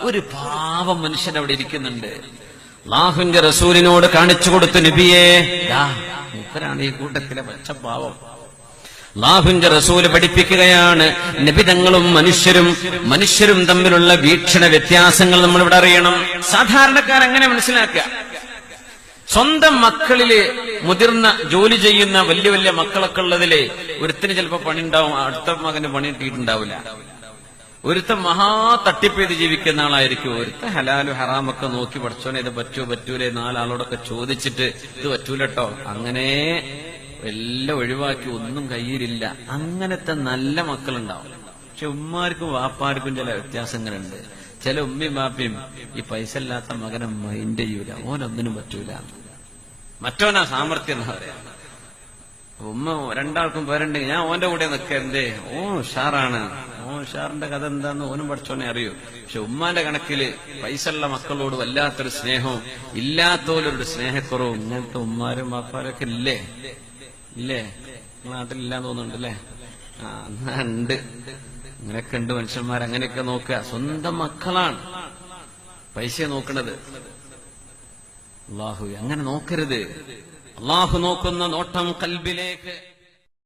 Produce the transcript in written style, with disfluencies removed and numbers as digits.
ഒരു പാവം മനുഷ്യൻ അവിടെ ഇരിക്കുന്നുണ്ട്. അല്ലാഹുവിന്റെ റസൂലിനോട് കാണിച്ചു കൊടുത്തു, നബിയേ മൂപ്പരാണ് ഈ കൂട്ടത്തിലെ പച്ചപ്പാവം. അല്ലാഹുവിന്റെ റസൂല് പഠിപ്പിക്കുകയാണ്, നബിതങ്ങളും മനുഷ്യരും തമ്മിലുള്ള വീക്ഷണ വ്യത്യാസങ്ങൾ നമ്മളിവിടെ അറിയണം. സാധാരണക്കാരെങ്ങനെ മനസ്സിലാക്കുക? സ്വന്തം മക്കളില് മുതിർന്ന ജോലി ചെയ്യുന്ന വലിയ വലിയ മക്കളൊക്കെ ഉള്ളതില് ഒരുത്തിന് ചിലപ്പോ പണി ഉണ്ടാവും, അടുത്ത മകന് പണി കിട്ടിയിട്ടുണ്ടാവില്ല. ഒരുത്തൻ മഹാ തട്ടിപ്പ് ചെയ്ത് ജീവിക്കുന്ന ആളായിരിക്കും. ഒരുത്തൻ ഹലാലു ഹറാമൊക്കെ നോക്കി പഠിച്ചോനെ ഇത് പറ്റൂലേ, നാലാളോടൊക്കെ ചോദിച്ചിട്ട് ഇത് പറ്റൂലട്ടോ, അങ്ങനെ എല്ലാം ഒഴിവാക്കി, ഒന്നും കയ്യിലില്ല. അങ്ങനത്തെ നല്ല മക്കളുണ്ടാവും. പക്ഷെ ഉമ്മാർക്കും വാപ്പാർക്കും ചില വ്യത്യാസങ്ങളുണ്ട്. ചില ഉമ്മയും വാപ്പയും ഈ പൈസ ഇല്ലാത്ത മകനെ മൈൻഡ് ചെയ്യൂല, ഓനൊന്നിനും പറ്റൂല, മറ്റോനാ സാമർത്ഥ്യം എന്നാ പറയാ. ഉമ്മ രണ്ടാൾക്കും പേരുണ്ടെങ്കിൽ ഞാൻ ഓന്റെ കൂടെ നിൽക്കരുതേ, ഉഷാറാണ്, ഉഷാറിന്റെ കഥ എന്താന്ന് ഓനും പഠിച്ചോനെ അറിയൂ. പക്ഷെ ഉമ്മാന്റെ കണക്കില് പൈസ ഉള്ള മക്കളോട് വല്ലാത്തൊരു സ്നേഹവും ഇല്ലാത്തോലൊരു സ്നേഹക്കുറവും ഇങ്ങനത്തെ ഉമ്മാരും വാപ്പാരൊക്കെ ഇല്ലേ? നാട്ടിലില്ലാന്ന് തോന്നുന്നുണ്ടല്ലേ? ഉണ്ട്, അങ്ങനെയൊക്കെ ഉണ്ട് മനുഷ്യന്മാർ. അങ്ങനെയൊക്കെ നോക്കുക, സ്വന്തം മക്കളാണ് പൈസ നോക്കണത്. അല്ലാഹു അങ്ങനെ നോക്കരുത്. അല്ലാഹു നോക്കുന്ന നോട്ടം കൽബിലേക്ക്